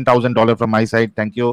$10,000 from my side. Thank you.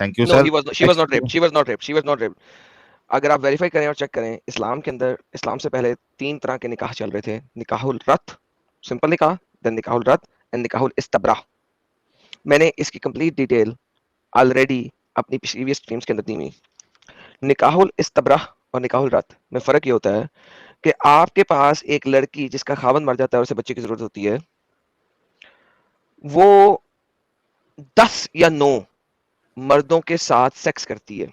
Thank you, No, sir. she was not raped. She was not raped. She was not raped. اگر آپ verify کریں اور check کریں، اسلام کے اندر اسلام سے پہلے 3 طرح کے نکاح چل رہے تھے. نکاح الرت، سمپل نکاح، دین نکاح الرت اینڈ نکاح الاستبراء. میں نے اس کی کمپلیٹ ڈیٹیل آلریڈی اپنی پریویس اسٹریمز کے اندر دی ہوئی. نکاح الاستبراء اور نکاح الرت میں فرق یہ ہوتا ہے کہ آپ کے پاس ایک لڑکی جس کا خاوند مر جاتا ہے اور اسے بچے کی ضرورت ہوتی ہے، وہ 10 یا 9 مردوں کے ساتھ سیکس کرتی ہے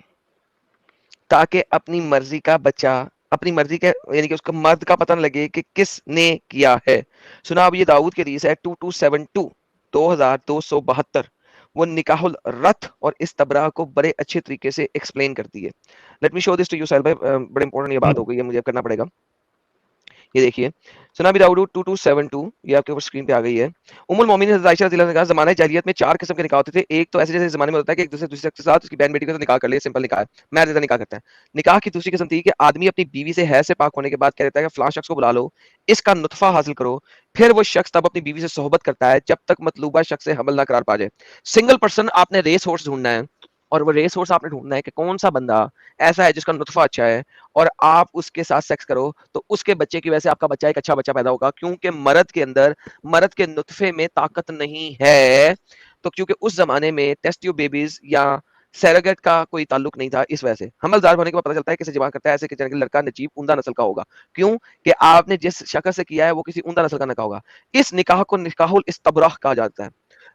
تاکہ اپنی مرضی کا بچہ، اپنی مرضی کا یعنی کہ اس کا مرد کا پتہ نہ لگے کہ کس نے کیا ہے. سنا اب یہ داؤد کی حدیث ہے 2272 2272. وہ نکاح الرت اور استبراء کو بڑے اچھے طریقے سے ایکسپلین کرتی ہے. Let me show this to you Sohail بھائی، بڑے امپورٹنٹ یہ بات ہو گئی ہے، مجھے کرنا پڑے گا. یہ دیکھیے سنا بھی داؤد 2272، یہ آپ کے اوپر اسکرین پہ آ گئی ہے. ام المومنین حضرت عائشہ رضی اللہ عنہا نے کہا زمانہ جاہلیت میں 4 قسم کے نکاح ہوتے تھے. ایک تو ایسے جیسے زمانے میں ہوتا ہے کہ ایک دوسرے کے ساتھ اس کی بہن بیٹی کے ساتھ نکاح کر لے، سمپل نکاح ہے، میرج کا نکاح کرتا ہے. نکاح کی دوسری قسم تھی کہ آدمی اپنی بیوی سے حیض سے پاک ہونے کے بعد کہہ دیتا ہے کہ فلاں شخص کو بلا لو، اس کا نطفہ حاصل کرو، پھر وہ شخص تب اپنی بیوی سے صحبت کرتا ہے جب تک مطلوبہ شخص سے حمل نہ قرار پا جائے. سنگل پرسن آپ نے ریس ہورس ڈھونڈنا ہے، اور وہ ریس ہورس آپ نے ڈھونڈنا ہے کہ کون سا بندہ ایسا ہے جس کا نطفہ اچھا ہے، اور آپ اس کے ساتھ سیکس کرو تو اس کے بچے کی وجہ سے آپ کا بچہ ایک اچھا بچہ پیدا ہوگا. کیونکہ مرد کے اندر، مرد کے نطفے میں طاقت نہیں ہے. تو کیونکہ اس زمانے میں ٹیسٹ ٹیوب بیبیز یا سیروگیٹ کا کوئی تعلق نہیں تھا، اس وجہ سے حمل ظاہر ہونے کے بعد پتہ چلتا ہے کیسے جمع کرتا ہے ایسے کہ لڑکا نجیب عمدہ نسل کا ہوگا. کیوں کہ آپ نے جس شخص سے کیا ہے وہ کسی عمدہ نسل کا نکاح ہوگا. اس نکاح کو نکاح الاستبراء کہا جاتا ہے،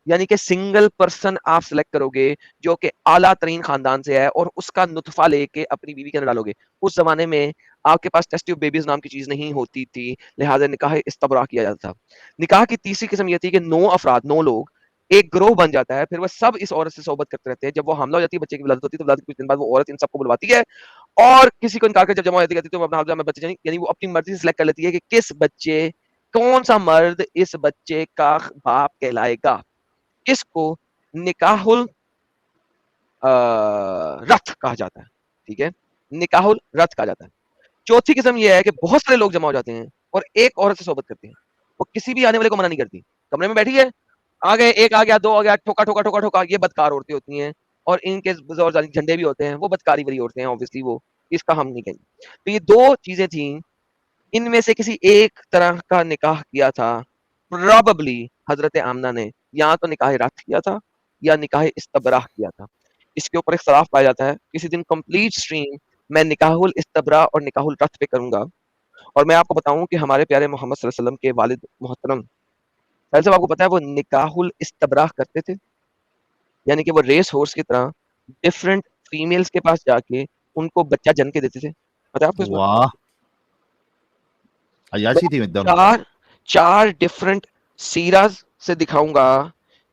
یعنی کہ سنگل پرسن آپ سلیکٹ کرو گے جو کہ اعلیٰ ترین خاندان سے ہے اور اس کا نطفہ لے کے اپنی بیوی کے اندر ڈالو گے. اس زمانے میں آپ کے پاس ٹیسٹ ٹیوب بیبیز نام کی چیز نہیں ہوتی تھی، لہٰذا نکاح استبراء کیا جاتا تھا. نکاح کی تیسری قسم یہ تھی کہ 9 افراد، 9 لوگ ایک گروہ بن جاتا ہے، پھر وہ سب اس عورت سے صحبت کرتے رہتے ہیں. جب وہ حاملہ ہو جاتی ہے، بچے کی ولادت ہوتی ہے، تو ولادت کے کچھ دن بعد وہ عورت ان سب کو بلواتی ہے اور کسی کو انکار کر جب جمع ہو جاتی ہے تو وہ اپنا حاملہ میں بچے یعنی وہ اپنی مرضی سے سلیکٹ کر لیتی ہے کہ کس بچے، کون سا مرد اس بچے کا باپ کہلائے گا. اس کو نکاح الرت کہا جاتا ہے. ٹھیک ہے، نکاح الرت کہا جاتا ہے. چوتھی قسم یہ ہے کہ بہت سارے لوگ جمع ہو جاتے ہیں اور ایک عورت سے صحبت کرتے ہیں، وہ کسی بھی آنے والے کو منع نہیں کرتی. کمرے میں بیٹھی ہے، آ گئے، ایک آ گیا، 2 آ گیا، ٹھوکا ٹھوکا ٹھوکا ٹھوکا. یہ بدکار عورتیں ہوتی ہیں اور ان کے زور جھنڈے بھی ہوتے ہیں، وہ بدکاری والی عورتیں ہیں. obviously وہ اس کا ہم نہیں کہیں. تو یہ 2 چیزیں تھیں، ان میں سے کسی ایک طرح کا نکاح کیا تھا probably حضرت آمنہ نے، یا تو نکاح رات کیا تھا یا نکاح استبراء کیا تھا. اس کے اوپر اختلاف پایا جاتا ہے. کسی دن کمپلیٹ سٹریم میں نکاح الاستبراء اور نکاح الرت پہ کروں گا. اور میں آپ کو بتاؤں کہ ہمارے پیارے محمد صلی اللہ علیہ وسلم کے والد محترم پہلے سے آپ کو پتا ہے وہ نکاح الاستبراء کرتے تھے، یعنی کہ وہ ریس ہورس کی طرح ڈفرنٹ فیمیلز کے پاس جا کے ان کو بچہ جن کے دیتے تھے. پتا ہے آپ کو اس بات؟ واہ، عیاشی تھی ایک دم. چار ڈفرنٹ سیراز سے دکھاؤں گا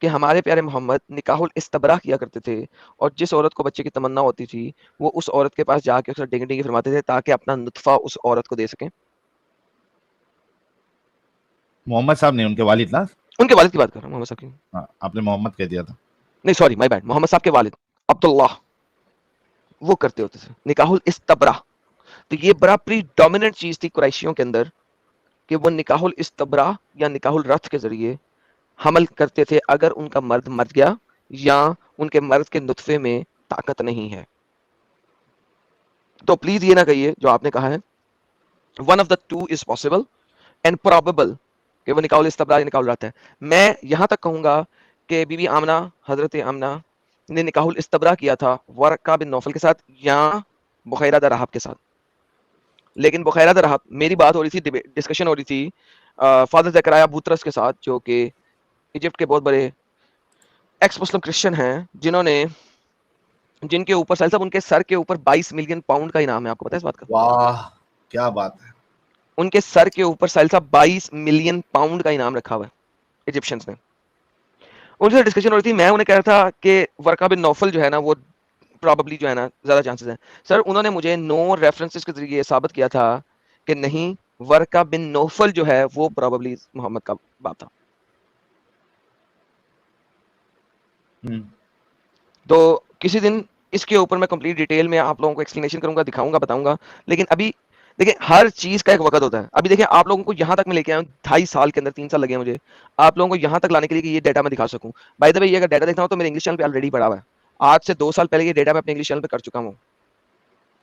کہ ہمارے پیارے محمد نکاح الاستبراء کیا کرتے تھے، اور جس عورت کو بچے کی تمنا ہوتی تھی وہ اس عورت کے پاس جا کے اسے ڈنگی ڈنگی فرماتے تھے تاکہ اپنا نطفہ اس عورت کو دے سکیں. محمد صاحب نے، ان کے والد نا، ان کے والد کی بات کر رہا ہوں، محمد صاحب کی. ہاں آپ نے محمد کہہ دیا تھا. نہیں سوری مائی بیڈ، محمد صاحب کے والد عبداللہ وہ کرتے ہوتے تھے نکاح الاستبراء. تو یہ بڑا پری ڈومیننٹ چیز تھی قریشیوں کے اندر کہ وہ نکاح الاستبراء یا نکاح الرت کے ذریعے حمل کرتے تھے اگر ان کا مرد مر گیا یا ان کے مرد کے نطفے میں طاقت نہیں ہے. تو پلیز یہ نہ کہیے جو آپ نے کہا ہے، one of the two is possible and probable کہ وہ نکاح الاستبراء یا نکاح الرت ہے. میں یہاں تک کہوں گا کہ بی بی آمنہ، حضرت آمنہ نے نکاح الاستبراء کیا تھا ورقہ بن نوفل کے ساتھ یا بحیرہ رحاب کے ساتھ. لیکن بحیرہ رحاب، میری بات ہو رہی تھی، ڈسکشن ہو رہی تھی فادر زکریا بوترس کے ساتھ، جو کہ ایجپٹ کے بہت بڑے ایکس مسلم کرسچن ہیں، جن کے اوپر سہیل صاحب ان کے سر کے اوپر 22 ملین پاؤنڈ کا انعام ہے. آپ کو پتا ہے اس بات کا؟ واہ کیا بات ہے. ان کے سر کے اوپر سہیل صاحب 22 ملین پاؤنڈ کا انعام رکھا ہوا ہے ایجپشنز نے. ان سے ڈسکشن ہو رہی تھی، میں انہیں کہہ رہا تھا کہ ورقہ بن نوفل جو ہے نا وہ پراببلی جو ہے نا زیادہ چانسز ہیں. سر انہوں نے مجھے 9 ریفرنسز کے ذریعے ثابت کیا تھا کہ نہیں، ورقہ بن نوفل جو ہے وہ پراببلی محمد کا باپ تھا. تو کسی دن اس کے اوپر میں کمپلیٹ ڈیٹیل میں آپ لوگوں کو ایکسپلینیشن کروں گا، دکھاؤں گا، بتاؤں گا. لیکن ابھی دیکھیں ہر چیز کا ایک وقت ہوتا ہے. ابھی دیکھیں آپ لوگوں کو یہاں تک میں لے کے آیا ہوں 2.5 سال کے اندر, 3 سال لگے ہیں مجھے آپ لوگوں کو یہاں تک لانے کے لیے کہ یہ ڈیٹا میں دکھا سکوں. بائی دا وے یہ اگر ڈیٹا دیکھنا ہو تو میرے انگلش چینل پہ آلریڈی پڑا ہوا ہے, آج سے 2 سال پہلے یہ ڈیٹا میں اپنے انگلش چینل پہ کر چکا ہوں.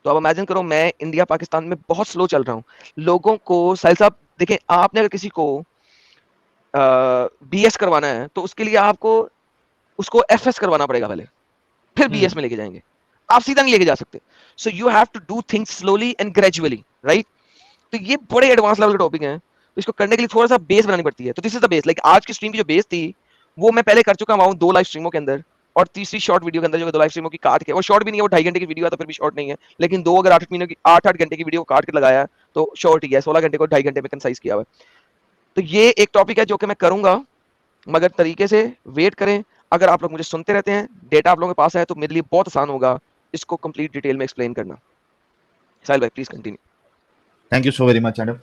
تو اب امیجن کرو میں انڈیا پاکستان میں بہت سلو چل رہا ہوں. لوگوں کو ساحل صاحب دیکھیں آپ نے اگر کسی کو بی ایس کروانا ہے تو اس کے لیے آپ کو اس کو ایف ایس کروانا پڑے گا پہلے, پھر بی ایس میں لے کے جائیں گے, آپ سیدھا نہیں لے کے جا سکتے. So you have to do things slowly and gradually, right. تو یہ بڑے ایڈوانس لیول کے ٹاپک ہیں, تو اس کو کرنے کے لیے تھوڑا سا بیس بنانی پڑتی ہے. تو دس از دا بیس. لائک آج کی اسٹریم کی جو بیس تھی وہ میں پہلے کر چکا ہوں 2 لائیو اسٹریموں کے اندر, اور تیسری شارٹ ویڈیو کے اندر جو 2 لائیو اسٹریموں کی کاٹ کے, وہ شارٹ بھی نہیں ہے, وہ 2.5 گھنٹے کی ویڈیو ہے تو پھر بھی شارٹ نہیں ہے, لیکن 2 اگر 8 گھنٹے کی ویڈیو کاٹ کے لگایا تو شارٹ ہی ہے. 16 گھنٹے کو 2.5 گھنٹے میں کنسائز کیا ہوا ہے. تو یہ ایک ٹاپک ہے جو کہ میں کروں گا, مگر طریقے سے ویٹ کریں. اگر آپ لوگ مجھے سنتے رہتے ہیں, ڈیٹا آپ لوگوں کے پاس ہے, تو میرے لیے بہت آسان ہوگا اس کو کمپلیٹ ڈیٹیل میں ایکسپلین کرنا. ساحل بھائی please continue. Thank you so very much, Adam.